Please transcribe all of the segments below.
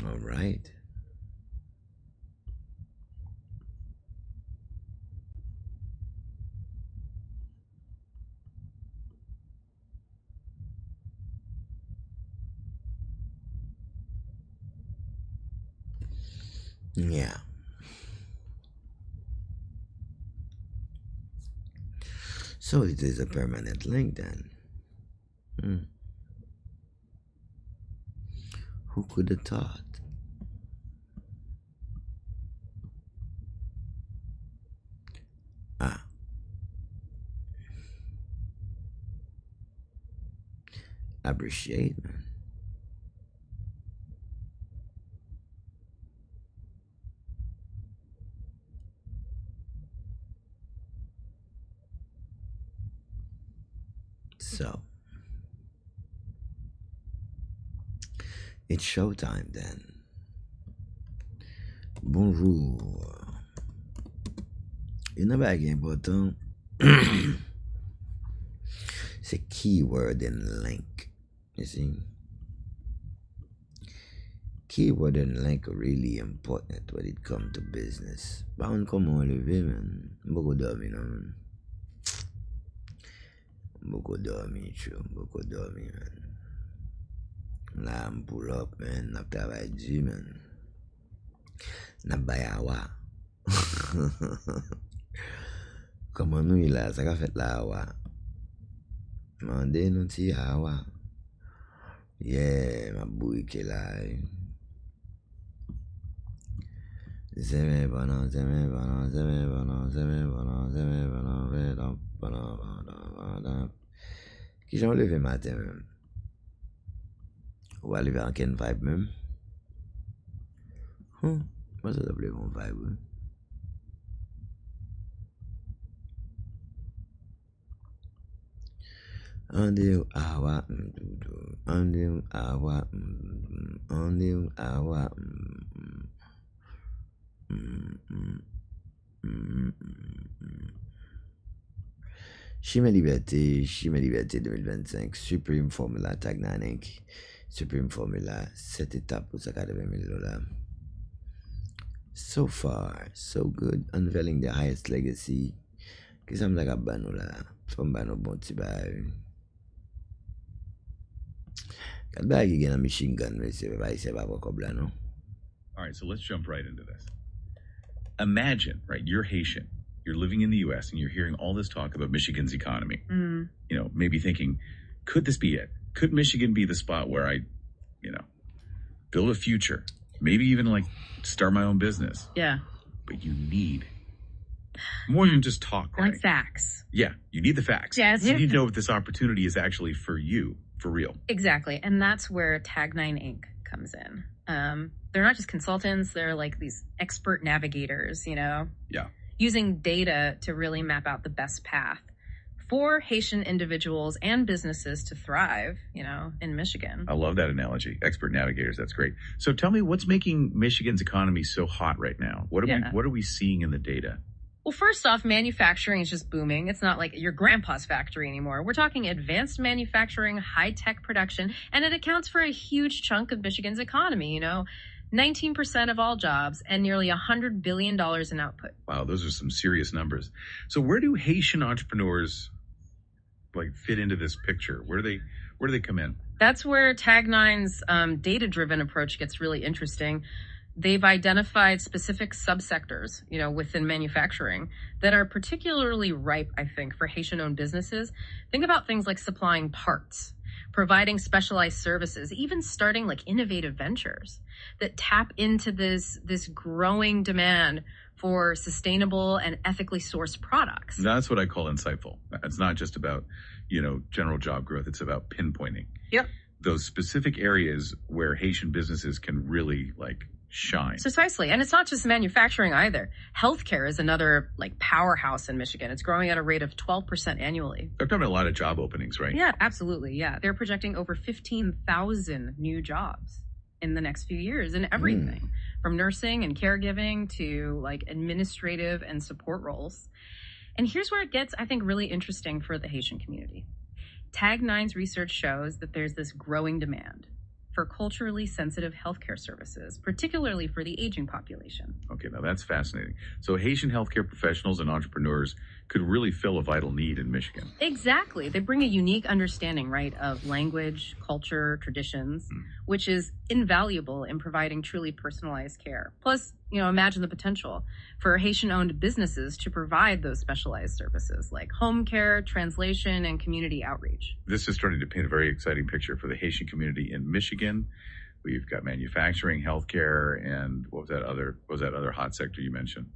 All right. Yeah. So it is a permanent link then. Hmm. Who could have thought? Ah, appreciate, man. So it's showtime then. Bonjour. Une bague important. C'est keyword and link. You see? Keyword and link are really important when it comes to business. Bound come on lever, man. Beaucoup dormi, man. Beaucoup dormi, true. Beaucoup dormi, man. Là, I'm pull up, man. Nap travail du, man. Nap bayawa. Comment nous, il a, ça qu'a fait là, wa. Mande nou ti hawa. Yeah, ma bouille qui est là. Zeme bana, zeme bana, zeme bana, zeme bana, zeme bana, bana, bana, bana, bana. Qui j'en levé matin même. Ou arriver en ken vibe même. Moi ça s'appelait mon vibe. Ande awa mdudu. Ande awa ande awa Chimie Liberté 2025, Supreme Formula Tag 9 Inc. Supreme Formula, 7 étapes pour 80 000 $. So far, so good. Unveiling the highest legacy. Qu'est-ce que ça me bano là? From bano bon ti bay. Kat bay again a machine gun, we say, no? All right, so let's jump right into this. Imagine, right, you're Haitian, you're living in the U.S., and you're hearing all this talk about Michigan's economy. You know, maybe thinking, could this be it? Could Michigan be the spot where I, build a future? Maybe even like start my own business. Yeah. But you need more than just talk, right? Want facts. Yeah, you need the facts. Yes. You need to know if this opportunity is actually for you, for real. Exactly. And that's where Tag 9 Inc. comes in. They're not just consultants, they're like these expert navigators, Yeah. using data to really map out the best path for Haitian individuals and businesses to thrive, in Michigan. I love that analogy. Expert navigators, that's great. So tell me, what's making Michigan's economy so hot right now? What are we seeing in the data? Well, first off, manufacturing is just booming. It's not like your grandpa's factory anymore. We're talking advanced manufacturing, high-tech production, and it accounts for a huge chunk of Michigan's economy, 19% of all jobs and nearly $100 billion in output. Wow, those are some serious numbers. So where do Haitian entrepreneurs fit into this picture? Where do they come in? That's where Tag 9's data-driven approach gets really interesting. They've identified specific subsectors, within manufacturing that are particularly ripe, I think, for Haitian-owned businesses. Think about things like supplying parts, providing specialized services, even starting innovative ventures that tap into this growing demand for sustainable and ethically sourced products. That's what I call insightful. It's not just about, general job growth. It's about pinpointing. Yep. Those specific areas where Haitian businesses can really shine. Precisely. And it's not just manufacturing either. Healthcare is another powerhouse in Michigan. It's growing at a rate of 12% annually. They're talking about a lot of job openings, right? Yeah, absolutely. Yeah. They're projecting over 15,000 new jobs in the next few years in everything from nursing and caregiving to administrative and support roles. And here's where it gets, I think, really interesting for the Haitian community. Tag 9's research shows that there's this growing demand for culturally sensitive healthcare services, particularly for the aging population. Okay, now that's fascinating. So Haitian healthcare professionals and entrepreneurs could really fill a vital need in Michigan. Exactly. They bring a unique understanding, right, of language, culture, traditions, which is invaluable in providing truly personalized care. Plus, imagine the potential for Haitian-owned businesses to provide those specialized services like home care, translation, and community outreach. This is starting to paint a very exciting picture for the Haitian community in Michigan. We've got manufacturing, healthcare, and what was that other hot sector you mentioned?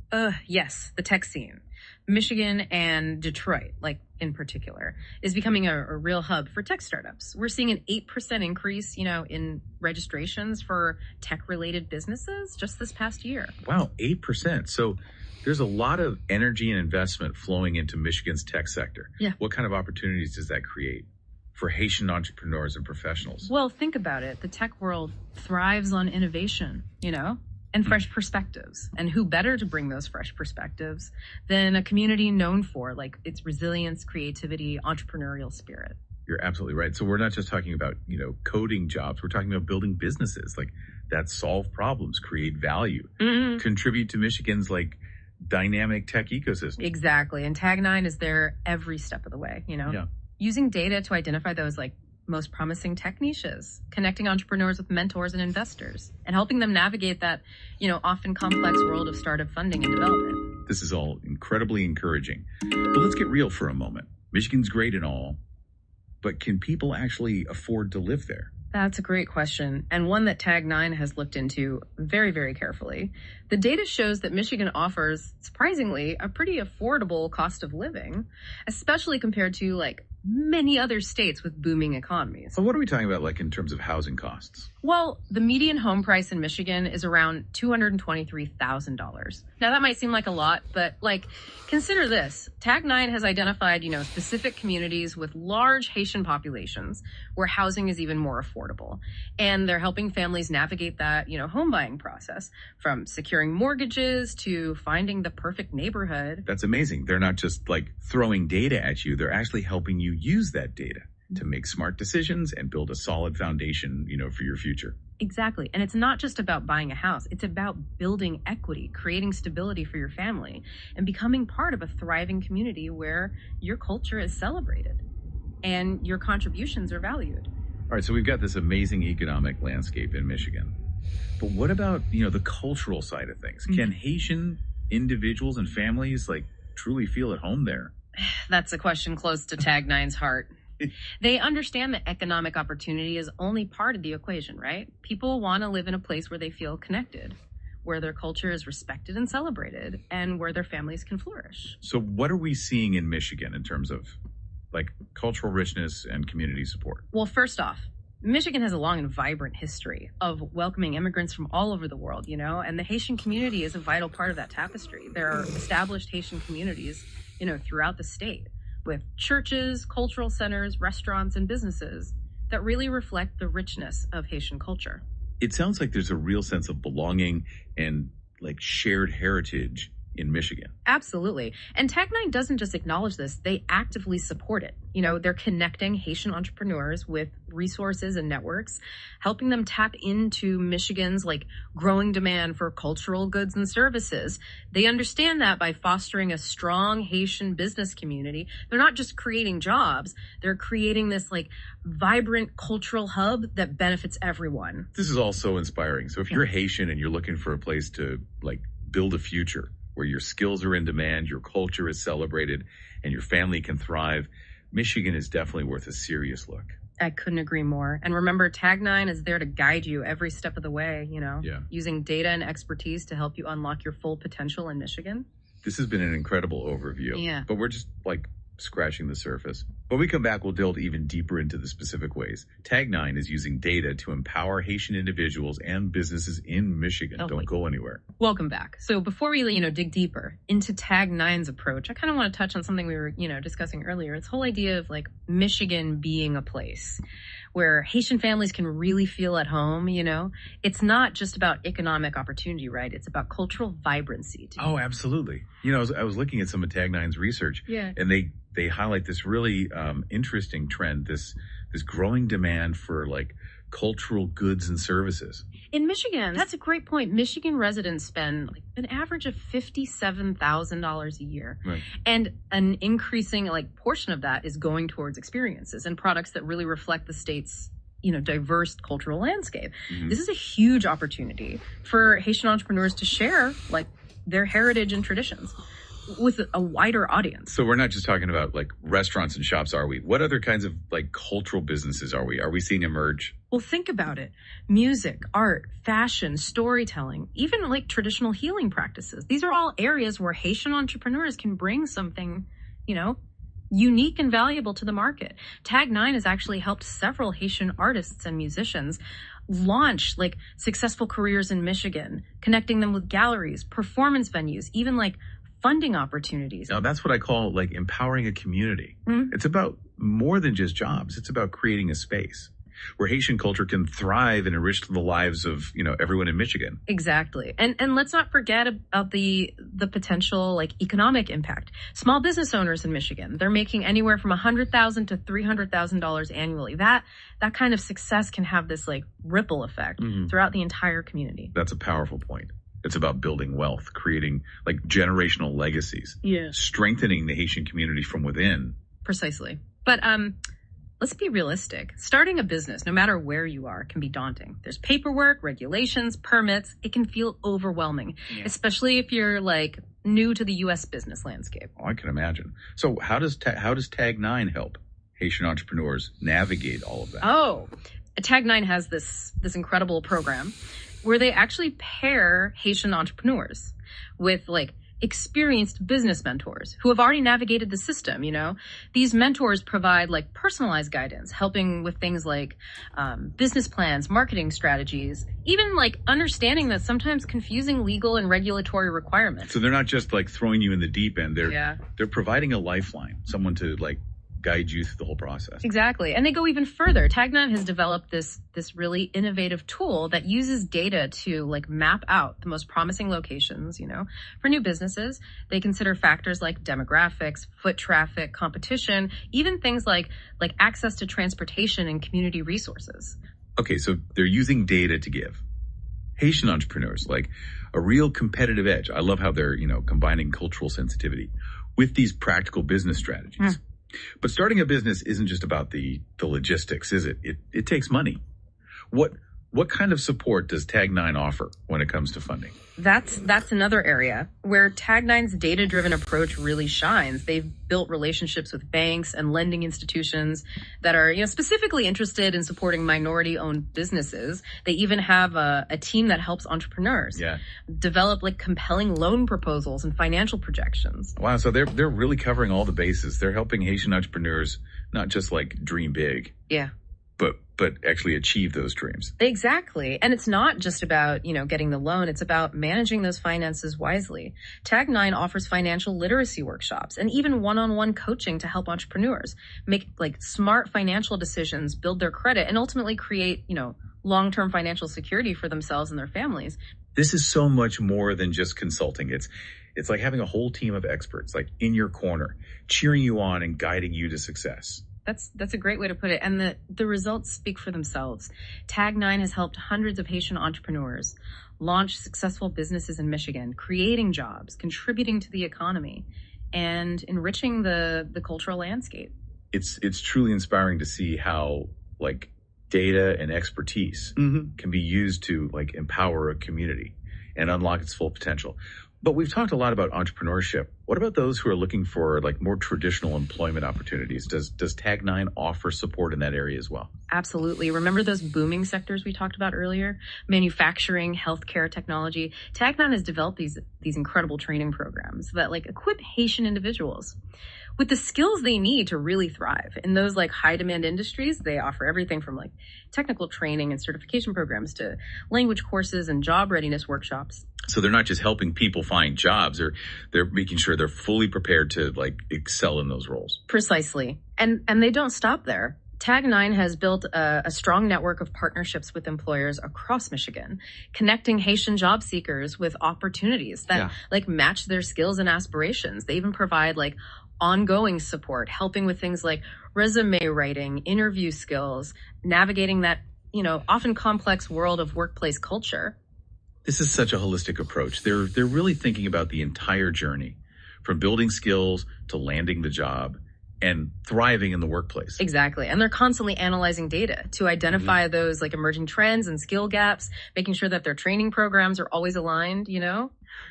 Yes, the tech scene. Michigan and Detroit, like in particular, is becoming a real hub for tech startups. We're seeing an 8% increase, in registrations for tech-related businesses just this past year. Wow, 8%. So there's a lot of energy and investment flowing into Michigan's tech sector. Yeah. What kind of opportunities does that create for Haitian entrepreneurs and professionals? Well, think about it. The tech world thrives on innovation, and fresh perspectives. And who better to bring those fresh perspectives than a community known for like its resilience, creativity, entrepreneurial spirit? You're absolutely right. So we're not just talking about, coding jobs. We're talking about building businesses like that solve problems, create value, contribute to Michigan's dynamic tech ecosystem. Exactly. And Tag9 is there every step of the way, Yeah. Using data to identify those most promising tech niches, connecting entrepreneurs with mentors and investors, and helping them navigate that, often complex world of startup funding and development. This is all incredibly encouraging. But let's get real for a moment. Michigan's great and all, but can people actually afford to live there? That's a great question, and one that Tag9 has looked into very, very carefully. The data shows that Michigan offers, surprisingly, a pretty affordable cost of living, especially compared to many other states with booming economies. So what are we talking about in terms of housing costs? Well, the median home price in Michigan is around $223,000. Now that might seem like a lot, but consider this. Tag9 has identified, specific communities with large Haitian populations where housing is even more affordable. And they're helping families navigate that, home buying process, from securing mortgages to finding the perfect neighborhood. That's amazing. They're not just throwing data at you. They're actually helping you use that data to make smart decisions and build a solid foundation, for your future. Exactly. And it's not just about buying a house. It's about building equity, creating stability for your family, and becoming part of a thriving community where your culture is celebrated and your contributions are valued. All right, so we've got this amazing economic landscape in Michigan. But what about, the cultural side of things? Can Haitian individuals and families truly feel at home there? That's a question close to Tag9's heart. They understand that economic opportunity is only part of the equation, right? People want to live in a place where they feel connected, where their culture is respected and celebrated, and where their families can flourish. So what are we seeing in Michigan in terms of cultural richness and community support? Well, first off, Michigan has a long and vibrant history of welcoming immigrants from all over the world, and the Haitian community is a vital part of that tapestry. There are established Haitian communities, throughout the state, with churches, cultural centers, restaurants, and businesses that really reflect the richness of Haitian culture. It sounds like there's a real sense of belonging and shared heritage in Michigan. Absolutely. And Tag9 doesn't just acknowledge this, they actively support it. They're connecting Haitian entrepreneurs with resources and networks, helping them tap into Michigan's growing demand for cultural goods and services. They understand that by fostering a strong Haitian business community, they're not just creating jobs, they're creating this vibrant cultural hub that benefits everyone. This is all so inspiring. So if you're Haitian and you're looking for a place to build a future where your skills are in demand, your culture is celebrated, and your family can thrive, Michigan is definitely worth a serious look. I couldn't agree more. And remember, Tag9 is there to guide you every step of the way, using data and expertise to help you unlock your full potential in Michigan. This has been an incredible overview. Yeah. But we're just scratching the surface. When we come back, we'll delve even deeper into the specific ways Tag9 is using data to empower Haitian individuals and businesses in Michigan. Don't go anywhere. Welcome back. So before we, dig deeper into Tag9's approach, I kind of want to touch on something we were, discussing earlier. It's whole idea of Michigan being a place where Haitian families can really feel at home, It's not just about economic opportunity, right? It's about cultural vibrancy too. Oh, absolutely. I was looking at some of Tag9's research, and they highlight this really interesting trend, this growing demand for cultural goods and services. In Michigan, that's a great point. Michigan residents spend like an average of $57,000 a year. Right. And an increasing like portion of that is going towards experiences and products that really reflect the state's, diverse cultural landscape. Mm-hmm. This is a huge opportunity for Haitian entrepreneurs to share like their heritage and traditions with a wider audience. So we're not just talking about like restaurants and shops, are we? What other kinds of like cultural businesses are we seeing emerge? Well, think about it. Music, art, fashion, storytelling, even like traditional healing practices. These are all areas where Haitian entrepreneurs can bring something, unique and valuable to the market. Tag 9 has actually helped several Haitian artists and musicians launch like successful careers in Michigan, connecting them with galleries, performance venues, even like funding opportunities. Now, that's what I call like empowering a community. Mm-hmm. It's about more than just jobs. It's about creating a space where Haitian culture can thrive and enrich the lives of, everyone in Michigan. Exactly. And let's not forget about the potential like economic impact. Small business owners in Michigan, they're making anywhere from $100,000 to $300,000 annually. That kind of success can have this like ripple effect throughout the entire community. That's a powerful point. It's about building wealth, creating like generational legacies, strengthening the Haitian community from within. Precisely. But let's be realistic. Starting a business, no matter where you are, can be daunting. There's paperwork, regulations, permits. It can feel overwhelming, especially if you're like new to the U.S. business landscape. Oh, I can imagine. So how does Tag 9 help Haitian entrepreneurs navigate all of that? Oh, Tag 9 has this incredible program where they actually pair Haitian entrepreneurs with like experienced business mentors who have already navigated the system. These mentors provide like personalized guidance, helping with things like business plans, marketing strategies, even like understanding that sometimes confusing legal and regulatory requirements. So they're not just like throwing you in the deep end. They're providing a lifeline, someone to like guide you through the whole process. Exactly. And they go even further. Tag 9 has developed this really innovative tool that uses data to like map out the most promising locations, for new businesses. They consider factors like demographics, foot traffic, competition, even things like access to transportation and community resources. Okay, so they're using data to give Haitian entrepreneurs like a real competitive edge. I love how they're, combining cultural sensitivity with these practical business strategies. But starting a business isn't just about the logistics, is it? It takes money. What kind of support does Tag 9 offer when it comes to funding? That's another area where Tag 9's data-driven approach really shines. They've built relationships with banks and lending institutions that are, specifically interested in supporting minority-owned businesses. They even have a team that helps entrepreneurs develop like compelling loan proposals and financial projections. Wow, so they're really covering all the bases. They're helping Haitian entrepreneurs not just like dream big. Yeah. But actually achieve those dreams. Exactly. And it's not just about, getting the loan. It's about managing those finances wisely. Tag 9 offers financial literacy workshops and even one-on-one coaching to help entrepreneurs make like smart financial decisions, build their credit, and ultimately create, long-term financial security for themselves and their families. This is so much more than just consulting. It's like having a whole team of experts like in your corner, cheering you on and guiding you to success. That's a great way to put it. And the results speak for themselves. Tag 9 has helped hundreds of Haitian entrepreneurs launch successful businesses in Michigan, creating jobs, contributing to the economy, and enriching the cultural landscape. It's truly inspiring to see how like data and expertise can be used to like empower a community and unlock its full potential. But we've talked a lot about entrepreneurship. What about those who are looking for like more traditional employment opportunities? Does Tag 9 offer support in that area as well? Absolutely. Remember those booming sectors we talked about earlier? Manufacturing, healthcare, technology. Tag 9 has developed these incredible training programs that like equip Haitian individuals with the skills they need to really thrive. In those like high demand industries, they offer everything from like technical training and certification programs to language courses and job readiness workshops. So they're not just helping people find jobs, they're making sure they're fully prepared to like excel in those roles. Precisely. And they don't stop there. Tag 9 has built a strong network of partnerships with employers across Michigan, connecting Haitian job seekers with opportunities that like match their skills and aspirations. They even provide like ongoing support, helping with things like resume writing, interview skills, navigating that often complex world of workplace culture. This is such a holistic approach. They're really thinking about the entire journey, from building skills to landing the job and thriving in the workplace. Exactly. And they're constantly analyzing data to identify those like emerging trends and skill gaps, making sure that their training programs are always aligned,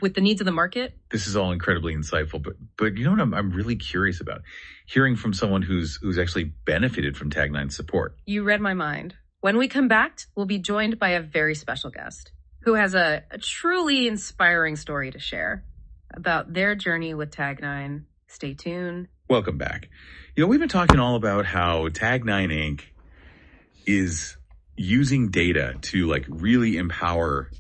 with the needs of the market. This is all incredibly insightful, but you know what I'm really curious about? Hearing from someone who's actually benefited from Tag9's support. You read my mind. When we come back, we'll be joined by a very special guest who has a truly inspiring story to share about their journey with Tag9. Stay tuned. Welcome back. We've been talking all about how Tag9 Inc. is using data to really empower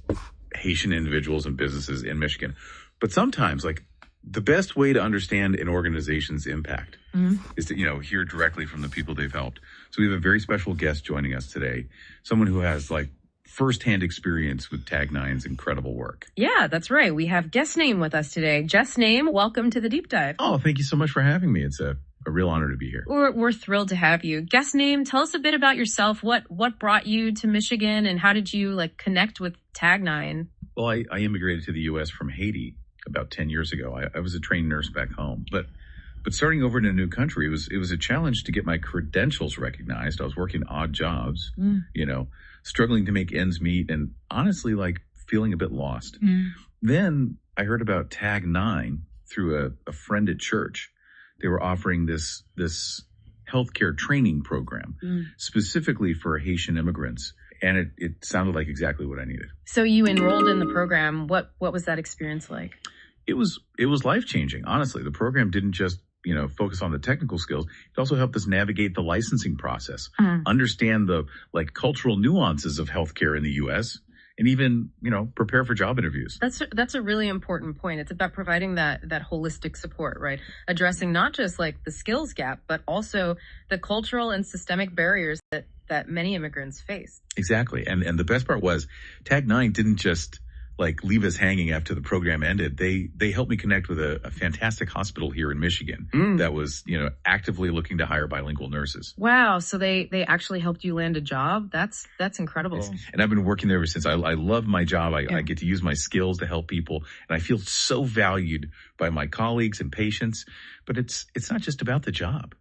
Haitian individuals and businesses in Michigan. But sometimes the best way to understand an organization's impact is to, hear directly from the people they've helped. So we have a very special guest joining us today, someone who has firsthand experience with Tag9's incredible work. Yeah, that's right. We have Guest Name with us today. Just Name, welcome to the Deep Dive. Oh, thank you so much for having me. It's a real honor to be here. We're thrilled to have you. Guest Name, tell us a bit about yourself. What brought you to Michigan, and how did you connect with Tag9? Well, I immigrated to the U.S. from Haiti about 10 years ago. I was a trained nurse back home, but starting over in a new country, it was a challenge to get my credentials recognized. I was working odd jobs, struggling to make ends meet, and honestly, feeling a bit lost. Then I heard about Tag9 through a friend at church. They were offering this healthcare training program specifically for Haitian immigrants. And it sounded like exactly what I needed. So you enrolled in the program. What was that experience like? It was life-changing. Honestly, the program didn't just focus on the technical skills. It also helped us navigate the licensing process, understand the cultural nuances of healthcare in the U.S., and even, prepare for job interviews. That's a really important point. It's about providing that holistic support, right? Addressing not just the skills gap, but also the cultural and systemic barriers that many immigrants face. Exactly. And the best part was Tag9 didn't just leave us hanging after the program ended. They helped me connect with a fantastic hospital here in Michigan that was, actively looking to hire bilingual nurses. Wow. So they actually helped you land a job. That's incredible. And I've been working there ever since. I love my job. I get to use my skills to help people, and I feel so valued by my colleagues and patients. But it's not just about the job,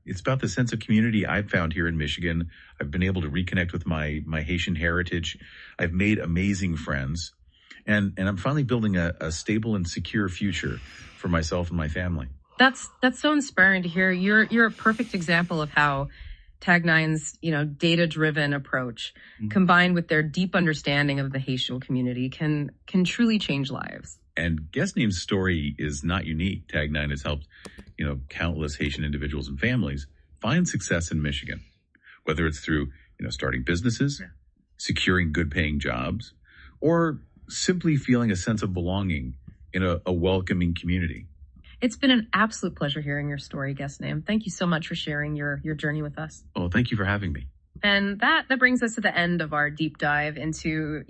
It's about the sense of community I've found here in Michigan. I've been able to reconnect with my Haitian heritage. I've made amazing friends. And I'm finally building a stable and secure future for myself and my family. That's so inspiring to hear. You're a perfect example of how Tag9's, data-driven approach combined with their deep understanding of the Haitian community can truly change lives. And Guest Name's story is not unique. Tag9 has helped, countless Haitian individuals and families find success in Michigan, whether it's through, starting businesses, securing good-paying jobs, or simply feeling a sense of belonging in a welcoming community. It's been an absolute pleasure hearing your story, Guest Name. Thank you so much for sharing your journey with us. Oh, thank you for having me. And that brings us to the end of our deep dive into,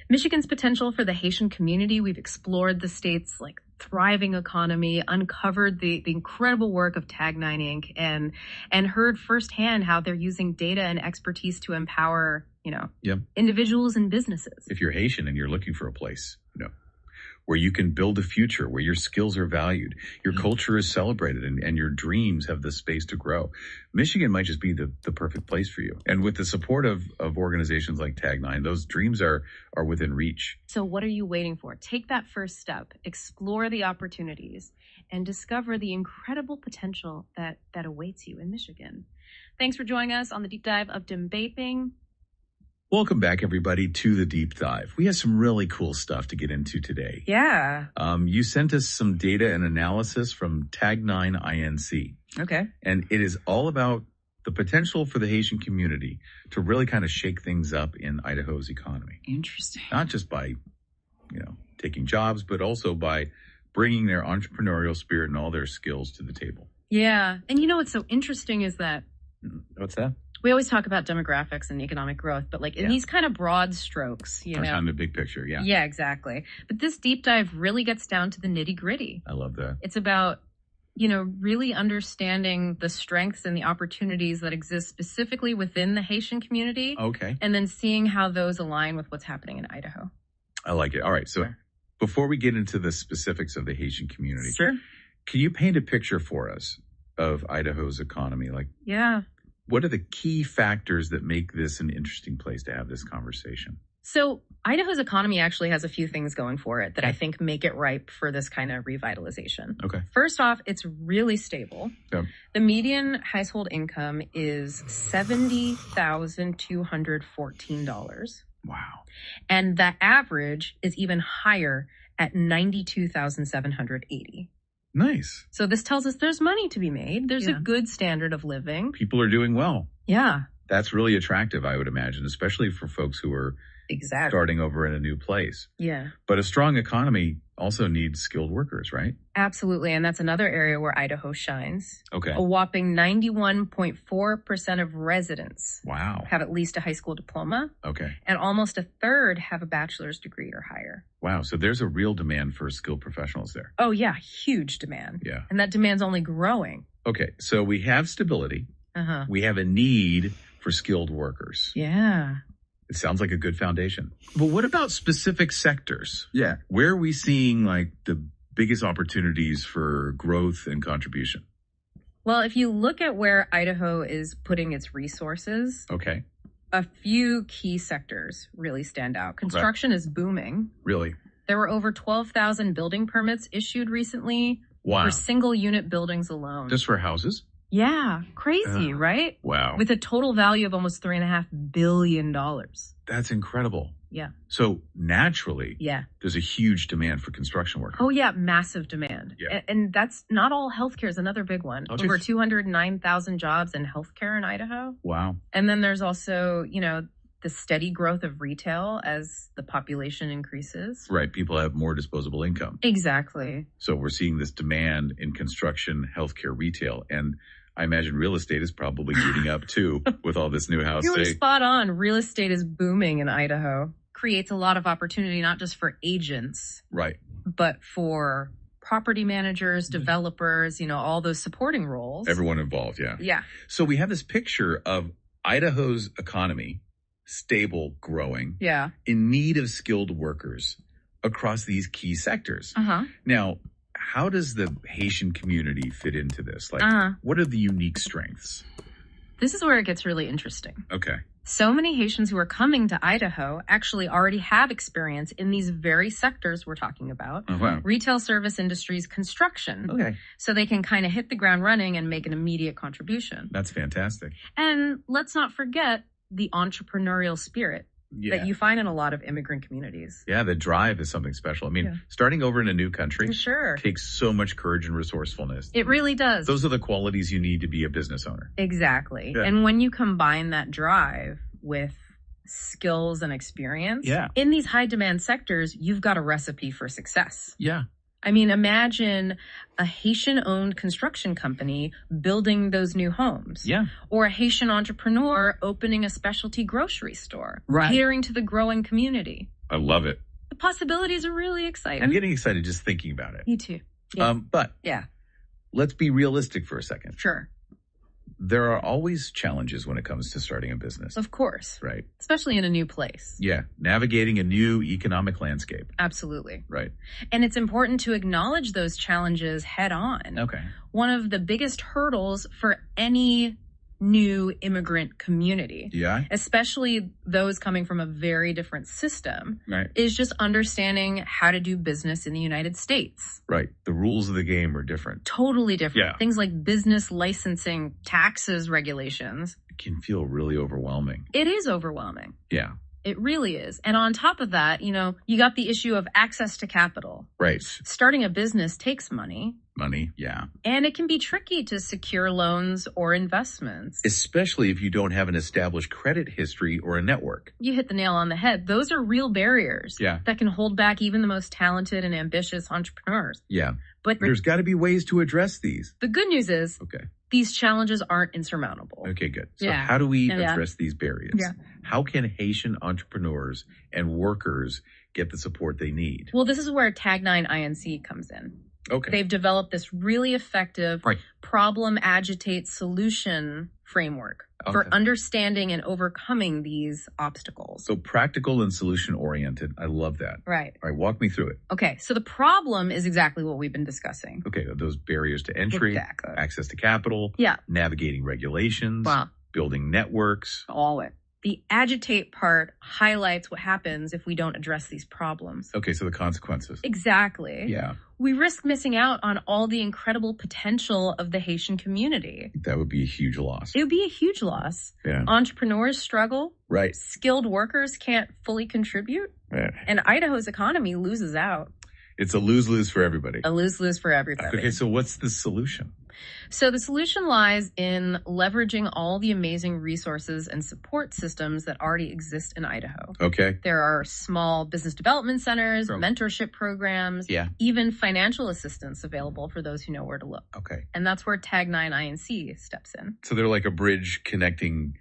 Michigan's potential for the Haitian community. We've explored the state's thriving economy, uncovered the incredible work of Tag9 Inc. and heard firsthand how they're using data and expertise to empower individuals and businesses. If you're Haitian and you're looking for a place, where you can build a future, where your skills are valued, your culture is celebrated, and your dreams have the space to grow, Michigan might just be the perfect place for you. And with the support of organizations like Tag9, those dreams are within reach. So what are you waiting for? Take that first step, explore the opportunities, and discover the incredible potential that awaits you in Michigan. Thanks for joining us on the Deep Dive of Vaping. Welcome back, everybody, to the Deep Dive. We have some really cool stuff to get into today. Yeah. You sent us some data and analysis from Tag9 INC. Okay. And it is all about the potential for the Haitian community to really kind of shake things up in Idaho's economy. Interesting. Not just by, taking jobs, but also by bringing their entrepreneurial spirit and all their skills to the table. Yeah. And what's so interesting is that... What's that? We always talk about demographics and economic growth, but in these kind of broad strokes, Kind of the big picture, yeah. Yeah, exactly. But this deep dive really gets down to the nitty gritty. I love that. It's about really understanding the strengths and the opportunities that exist specifically within the Haitian community. Okay. And then seeing how those align with what's happening in Idaho. I like it. All right. So Sure. before we get into the specifics of the Haitian community, Sure. can you paint a picture for us of Idaho's economy? Like, Yeah. what are the key factors that make this an interesting place to have this conversation? So Idaho's economy actually has a few things going for it that I think make it ripe for this kind of revitalization. Okay. First off, it's really stable. Yeah. The median household income is $70,214. Wow. And the average is even higher at $92,780. Nice. So this tells us there's money to be made. There's a Yeah. good standard of living. People are doing well. Yeah, That's really attractive, I would imagine, especially for folks who are exactly. starting over in a new place. Yeah, But a strong economy also needs skilled workers, right? absolutely. And that's another area where Idaho shines. Okay. A whopping 91.4% of residents Wow. have at least a high school diploma, Okay. and almost a third have a bachelor's degree or higher. Wow. So there's a real demand for skilled professionals there. Oh, yeah, huge demand. Yeah. And that demand's only growing. Okay. So we have stability. Uh-huh. We have a need for skilled workers. Yeah. It sounds like a good foundation. But what about specific sectors? Yeah. Where are we seeing like the biggest opportunities for growth and contribution? Well, if you look at where Idaho is putting its resources, Okay. a few key sectors really stand out. Construction is booming. Really? There were over 12,000 building permits issued recently Wow. for single unit buildings alone. Just for houses? Yeah, crazy, right? Wow. With a total value of almost $3.5 billion. That's incredible. Yeah. So naturally, Yeah. there's a huge demand for construction workers. Oh, yeah, massive demand. Yeah. And that's not all healthcare is another big one. Oh, Over geez. 209,000 jobs in healthcare in Idaho. Wow. And then there's also, the steady growth of retail as the population increases. Right. People have more disposable income. Exactly. So we're seeing this demand in construction, healthcare, retail. And I imagine real estate is probably heating up too with all this new house. You're spot on. Real estate is booming in Idaho. Creates a lot of opportunity, not just for agents, Right. but for property managers, developers, all those supporting roles. Everyone involved. Yeah. Yeah. So we have this picture of Idaho's economy, stable, growing, Yeah. in need of skilled workers across these key sectors. Uh-huh. Now, how does the Haitian community fit into this? Like, what are the unique strengths? This is where it gets really interesting. Okay. So many Haitians who are coming to Idaho actually already have experience in these very sectors we're talking about. Oh, wow. Retail, service industries, construction. Okay. So they can kind of hit the ground running and make an immediate contribution. That's fantastic. And let's not forget the entrepreneurial spirit Yeah. that you find in a lot of immigrant communities. Yeah, the drive is something special. I mean, starting over in a new country For sure. takes so much courage and resourcefulness. It really does. Those are the qualities you need to be a business owner. Exactly. Yeah. And when you combine that drive with skills and experience in these high demand sectors, you've got a recipe for success. Yeah. I mean, imagine a Haitian-owned construction company building those new homes. Yeah. Or a Haitian entrepreneur opening a specialty grocery store, Right. catering to the growing community. I love it. The possibilities are really exciting. I'm getting excited just thinking about it. Me too. Yeah. But Yeah, let's be realistic for a second. sure. There are always challenges when it comes to starting a business, Of course. right? Especially in a new place. Yeah. Navigating a new economic landscape, Absolutely. right? And it's important to acknowledge those challenges head on. Okay. One of the biggest hurdles for any new immigrant community, Yeah. especially those coming from a very different system, Right. is just understanding how to do business in the United States. Right. The rules of the game are different. Totally different. Yeah. Things like business licensing, taxes, regulations. It can feel really overwhelming. It is overwhelming. Yeah. It really is. And on top of that, you got the issue of access to capital. Right. Starting a business takes money, Money. Yeah. and it can be tricky to secure loans or investments. Especially if you don't have an established credit history or a network. You hit the nail on the head. Those are real barriers Yeah. that can hold back even the most talented and ambitious entrepreneurs. Yeah. But There's got to be ways to address these. the good news is Okay. these challenges aren't insurmountable. Okay, good. So Yeah. how do we Yeah. address these barriers? Yeah. How can Haitian entrepreneurs and workers get the support they need? Well, this is where Tag 9 INC comes in. Okay. They've developed this really effective Right. problem, agitate, solution framework for Okay. understanding and overcoming these obstacles. So practical and solution oriented. I love that. Right. All right, walk me through it. Okay. So the problem is exactly what we've been discussing. Okay, those barriers to entry, Exactly. access to capital, Yeah. navigating regulations, Wow. building networks. All it. The agitate part highlights what happens if we don't address these problems. Okay, so the consequences. Exactly. Yeah, We risk missing out on all the incredible potential of the Haitian community. that would be a huge loss. It would be a huge loss. Yeah. Entrepreneurs struggle. Right. Skilled workers can't fully contribute. Right. And Idaho's economy loses out. It's a lose-lose for everybody. A lose-lose for everybody. Okay, so what's the solution? So the solution lies in leveraging all the amazing resources and support systems that already exist in Idaho. Okay. There are small business development centers, mentorship programs, Yeah. even financial assistance available for those who know where to look. Okay. And that's where Tag 9 INC steps in. So they're like a bridge connecting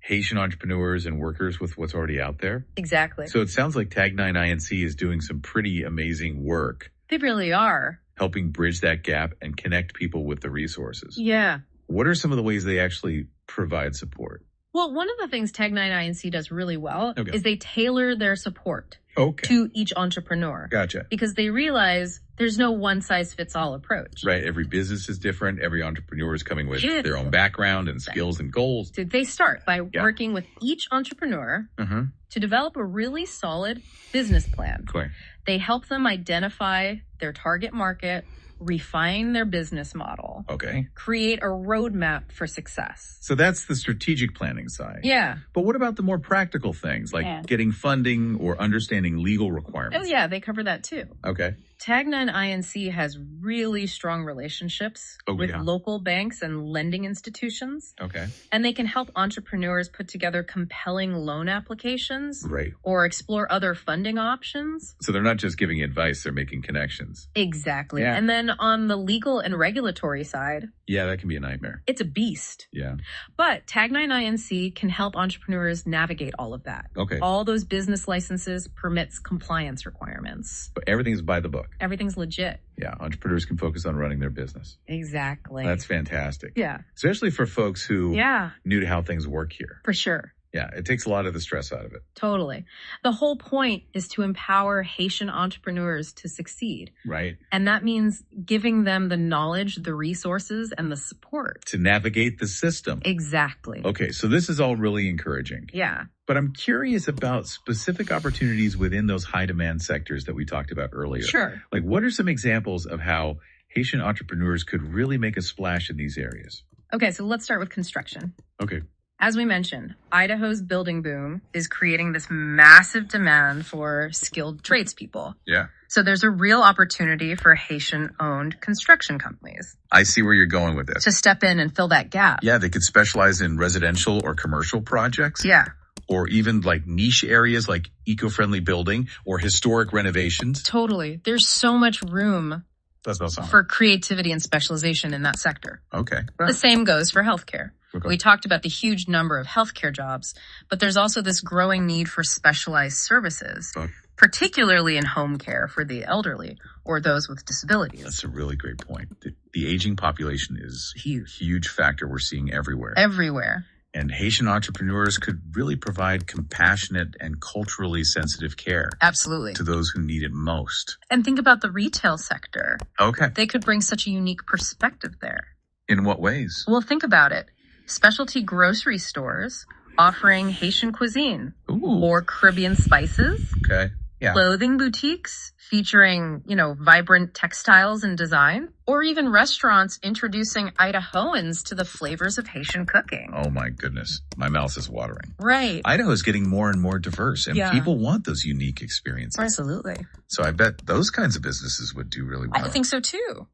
Haitian entrepreneurs and workers with what's already out there. Exactly. So it sounds like Tag 9 INC is doing some pretty amazing work, They really are. helping bridge that gap and connect people with the resources. Yeah. What are some of the ways they actually provide support? Well, one of the things Tag 9 INC does really well Okay. is they tailor their support Okay. to each entrepreneur. Gotcha. Because they realize there's no one-size-fits-all approach. Right. Every business is different. Every entrepreneur is coming with Yes. their own background and skills and goals. So they start by working with each entrepreneur Mm-hmm. to develop a really solid business plan. Clear. They help them identify their target market, refine their business model, Okay. create a roadmap for success. So that's the strategic planning side. Yeah. But what about the more practical things like getting funding or understanding legal requirements? Oh, yeah, they cover that too. Okay. Tag 9 INC has really strong relationships with local banks and lending institutions, Okay. and they can help entrepreneurs put together compelling loan applications Right. or explore other funding options. So they're not just giving advice, they're making connections. Exactly. Yeah. And then on the legal and regulatory side, Yeah, that can be a nightmare. it's a beast. Yeah. But Tag 9 INC can help entrepreneurs navigate all of that. Okay. All those business licenses, permits, compliance requirements. But everything's by the book. Everything's legit. Yeah. Entrepreneurs can focus on running their business. Exactly. That's fantastic. Yeah. Especially for folks who Yeah, new to how things work here. for sure. Yeah. It takes a lot of the stress out of it. Totally. The whole point is to empower Haitian entrepreneurs to succeed. Right. And that means giving them the knowledge, the resources, and the support. To navigate the system. Exactly. Okay. So this is all really encouraging. Yeah. But I'm curious about specific opportunities within those high demand sectors that we talked about earlier. Sure. Like, what are some examples of how Haitian entrepreneurs could really make a splash in these areas? Okay, so let's start with construction. Okay. As we mentioned, Idaho's building boom is creating this massive demand for skilled tradespeople. Yeah. So there's a real opportunity for Haitian-owned construction companies I see where you're going with this. to step in and fill that gap. Yeah, they could specialize in residential or commercial projects. Yeah, Or even like niche areas like eco-friendly building or historic renovations. totally. There's so much room That's awesome. for creativity and specialization in that sector. Okay. The same goes for healthcare. Okay. We talked about the huge number of healthcare jobs, but there's also this growing need for specialized services, Okay. particularly in home care for the elderly or those with disabilities. That's a really great point. The aging population is Huge. a huge factor we're seeing everywhere. Everywhere. And Haitian entrepreneurs could really provide compassionate and culturally sensitive care Absolutely. to those who need it most. And think about the retail sector. Okay. They could bring such a unique perspective there. In what ways? Well, think about it. Specialty grocery stores offering Haitian cuisine Ooh. or Caribbean spices. Okay. Yeah. Clothing boutiques featuring, vibrant textiles and design, or even restaurants introducing Idahoans to the flavors of Haitian cooking. Oh my goodness. My mouth is watering. Right. Idaho is getting more and more diverse and Yeah. people want those unique experiences. Absolutely. So I bet those kinds of businesses would do really well. I think so too.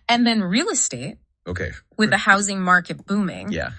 And then real estate, Okay. with the housing market booming. Yeah.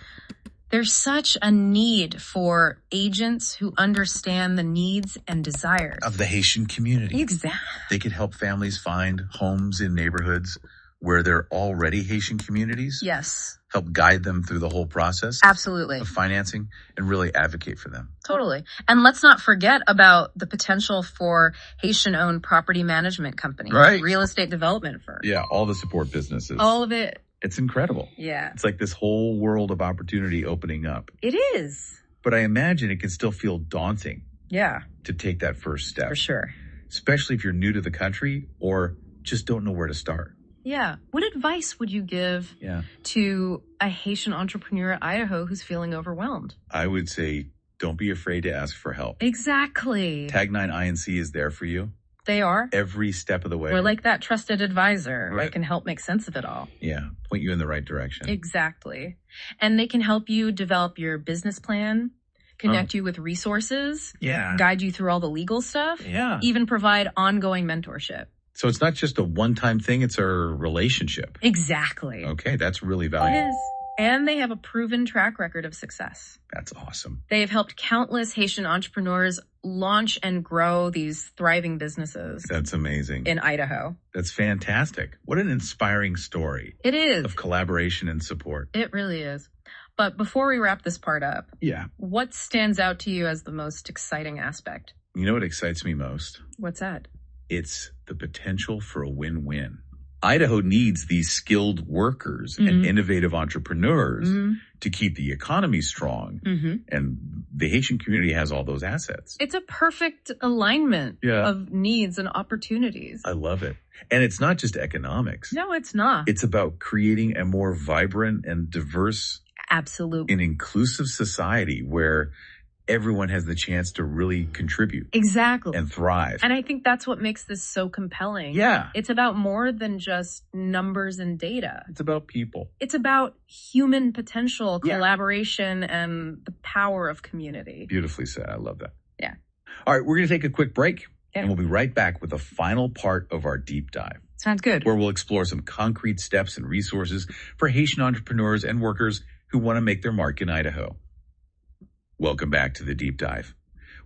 There's such a need for agents who understand the needs and desires Of the Haitian community. Exactly. They could help families find homes in neighborhoods where there are already Haitian communities. Yes. help guide them through the whole process Absolutely. of financing and really advocate for them. Totally. And let's not forget about the potential for Haitian-owned property management companies, Right. real estate development firms. Yeah, all the support businesses. All of it. It's incredible. Yeah. It's like this whole world of opportunity opening up. It is. But I imagine it can still feel daunting Yeah, to take that first step, for sure. especially if you're new to the country or just don't know where to start. Yeah. What advice would you give Yeah. to a Haitian entrepreneur at Idaho who's feeling overwhelmed? I would say don't be afraid to ask for help. Exactly. Tag 9 INC is there for you They are. every step of the way. We're like that trusted advisor Right. that can help make sense of it all. Yeah, point you in the right direction. Exactly. And they can help you develop your business plan, connect you with resources, Yeah. guide you through all the legal stuff, Yeah. even provide ongoing mentorship. So it's not just a one-time thing, it's a relationship. Exactly. Okay, that's really It valuable. is. And they have a proven track record of success. That's awesome. They have helped countless Haitian entrepreneurs launch and grow these thriving businesses That's amazing. in Idaho. That's fantastic. What an inspiring story It is. of collaboration and support. It really is. But before we wrap this part up, Yeah. what stands out to you as the most exciting aspect? You know what excites me most? What's that? It's the potential for a win-win. Idaho needs these skilled workers and innovative entrepreneurs to keep the economy strong. And the Haitian community has all those assets. It's a perfect alignment Yeah. of needs and opportunities. I love it. And it's not just economics. No, it's not. It's about creating a more vibrant and diverse Absolutely. and inclusive society where everyone has the chance to really contribute Exactly. and thrive. And I think that's what makes this so compelling. Yeah. It's about more than just numbers and data. It's about people. It's about human potential, Yeah. collaboration, and the power of community. Beautifully said. I love that. Yeah. All right, we're going to take a quick break Yeah. and we'll be right back with the final part of our deep dive, Sounds good. where we'll explore some concrete steps and resources for Haitian entrepreneurs and workers who want to make their mark in Idaho. Welcome back to the deep dive.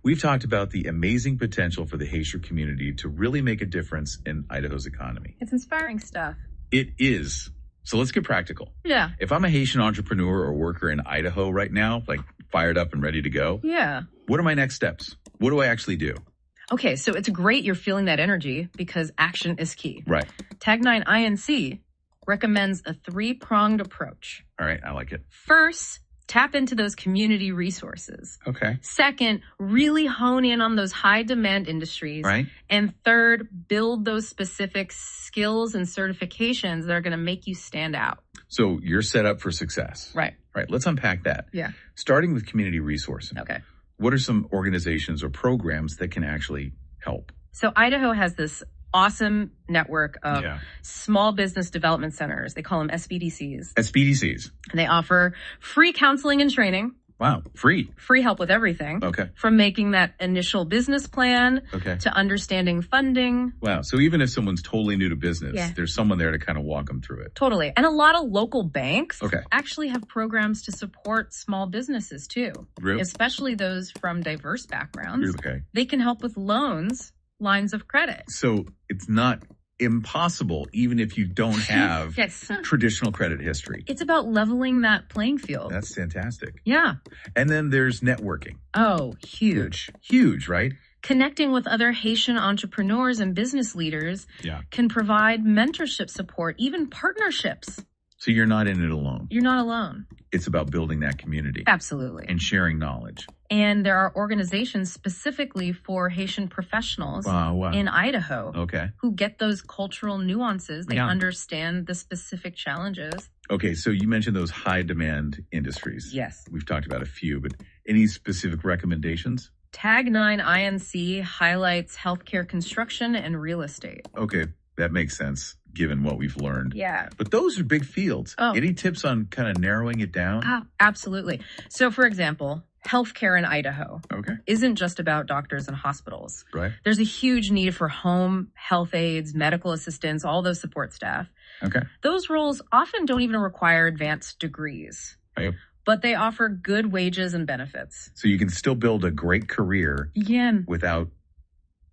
We've talked about the amazing potential for the Haitian community to really make a difference in Idaho's economy. It's inspiring stuff. It is. So let's get practical. Yeah. If I'm a Haitian entrepreneur or worker in Idaho right now, like fired up and ready to go, Yeah. what are my next steps? What do I actually do? Okay, so it's great you're feeling that energy because action is key. Right. Tag 9 INC recommends a 3-pronged approach. All right. I like it. First, tap into those community resources. Okay. Second, really hone in on those high demand industries. Right. And third, build those specific skills and certifications that are going to make you stand out. So you're set up for success. Right. Right. Let's unpack that. Yeah. Starting with community resourcing. Okay. What are some organizations or programs that can actually help? So Idaho has this awesome network of Yeah. small business development centers. They call them SBDCs. SBDCs. And they offer free counseling and training, Wow. Free. free help with everything, Okay. from making that initial business plan Okay. to understanding funding. Wow. So even if someone's totally new to business, Yeah. there's someone there to kind of walk them through it. Totally. And a lot of local banks Okay. actually have programs to support small businesses too, Really? especially those from diverse backgrounds. Okay. They can help with loans, lines of credit. So it's not impossible, even if you don't have Yes. traditional credit history. It's about leveling that playing field. That's fantastic. Yeah. And then there's networking. Oh, huge. Huge, right? Connecting with other Haitian entrepreneurs and business leaders Yeah. can provide mentorship support, even partnerships. So you're not in it alone. You're not alone. It's about building that community Absolutely. and sharing knowledge. And there are organizations specifically for Haitian professionals Wow. in Idaho Okay. who get those cultural nuances. They Yeah. understand the specific challenges. Okay. So you mentioned those high demand industries. Yes. We've talked about a few, but any specific recommendations? Tag 9 INC highlights healthcare construction and real estate. Okay. That makes sense given what we've learned. Yeah. But those are big fields. Oh. Any tips on kind of narrowing it down? Absolutely. So, for example, healthcare in Idaho Okay. isn't just about doctors and hospitals. Right. There's a huge need for home health aides, medical assistants, all those support staff. Okay. Those roles often don't even require advanced degrees, Right. but they offer good wages and benefits. So you can still build a great career Yeah. without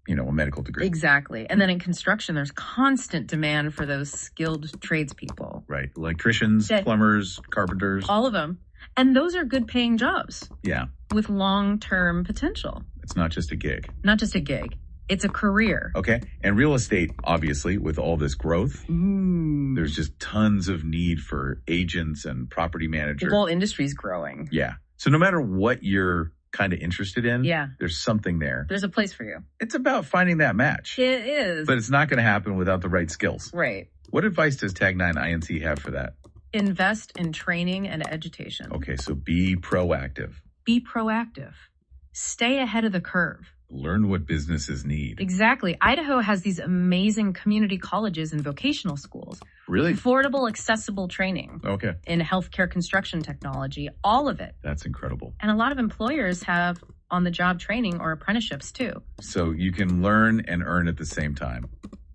a medical degree. Exactly. And then in construction, there's constant demand for those skilled tradespeople. Right. Electricians, plumbers, carpenters. All of them. And those are good paying jobs. Yeah. With long-term potential. It's not just a gig. Not just a gig. It's a career. Okay. And real estate, obviously, with all this growth, there's just tons of need for agents and property managers. The whole industry's growing. Yeah. So no matter what you're kind of interested in, there's something there. There's a place for you. It's about finding that match. It is. But it's not going to happen without the right skills. Right. What advice does Tag 9 INC have for that? Invest in training and education. Okay, so be proactive. Be proactive. Stay ahead of the curve. Learn what businesses need. Exactly. Idaho has these amazing community colleges and vocational schools. Really? Affordable, accessible training. Okay. In healthcare construction technology, all of it. That's incredible. And a lot of employers have on-the-job training or apprenticeships too. So you can learn and earn at the same time.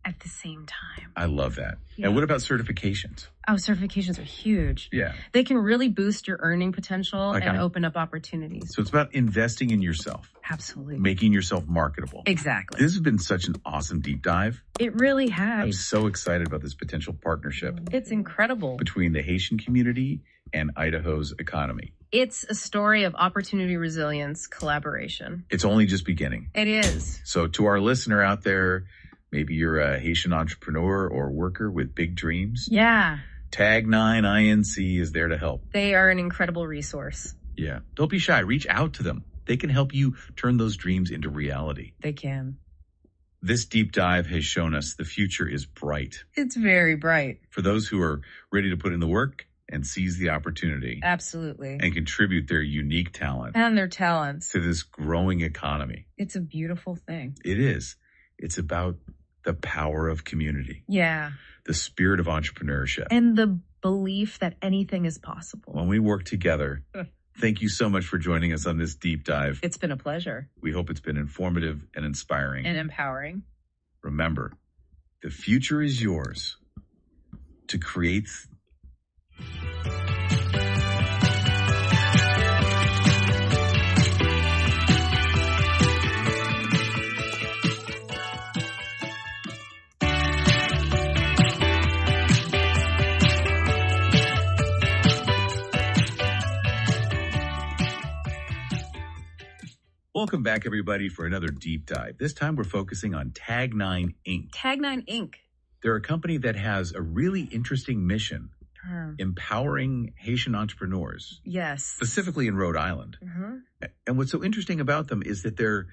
At the same time. I love that. Yeah. And what about certifications? Oh, certifications are huge. Yeah. They can really boost your earning potential Okay. and open up opportunities. So it's about investing in yourself. Absolutely. Making yourself marketable. Exactly. This has been such an awesome deep dive. It really has. I'm so excited about this potential partnership It's incredible. between the Haitian community and Idaho's economy. It's a story of opportunity, resilience, collaboration. It's only just beginning. It is. So to our listener out there, maybe you're a Haitian entrepreneur or worker with big dreams. Yeah. Tag 9 INC is there to help. They are an incredible resource. Yeah. Don't be shy. Reach out to them. They can help you turn those dreams into reality. They can. This deep dive has shown us the future is bright. It's very bright. For those who are ready to put in the work and seize the opportunity Absolutely. and contribute their unique talent And their talents. to this growing economy. It's a beautiful thing. It is. It's about the power of community, Yeah. the spirit of entrepreneurship. And the belief that anything is possible. When we work together, thank you so much for joining us on this deep dive. It's been a pleasure. We hope it's been informative and inspiring. And empowering. Remember, the future is yours to create. Welcome back, everybody, for another deep dive. This time we're focusing on Tag 9 Inc. Tag 9 Inc. They're a company that has a really interesting mission, empowering Haitian entrepreneurs, Yes. specifically in Rhode Island. And what's so interesting about them is that they're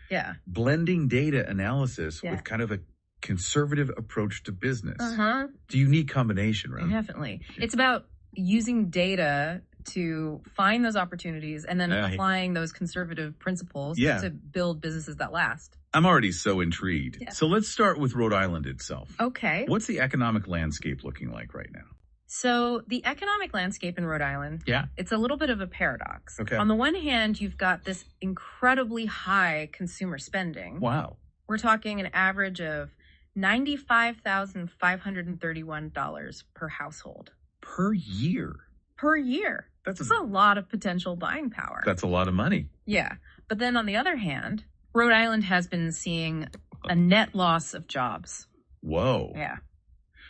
blending data analysis with kind of a conservative approach to business. It's a unique combination, right? Definitely. It's about using data to find those opportunities and then applying those conservative principles to build businesses that last. I'm already so intrigued. Yeah. So let's start with Rhode Island itself. Okay. What's the economic landscape looking like right now? So the economic landscape in Rhode Island, it's a little bit of a paradox. Okay. On the one hand, you've got this incredibly high consumer spending. Wow. We're talking an average of $95,531 per household. Per year? Per year. That's a lot of potential buying power. That's a lot of money. Yeah. But then on the other hand, Rhode Island has been seeing a net loss of jobs. Whoa. Yeah.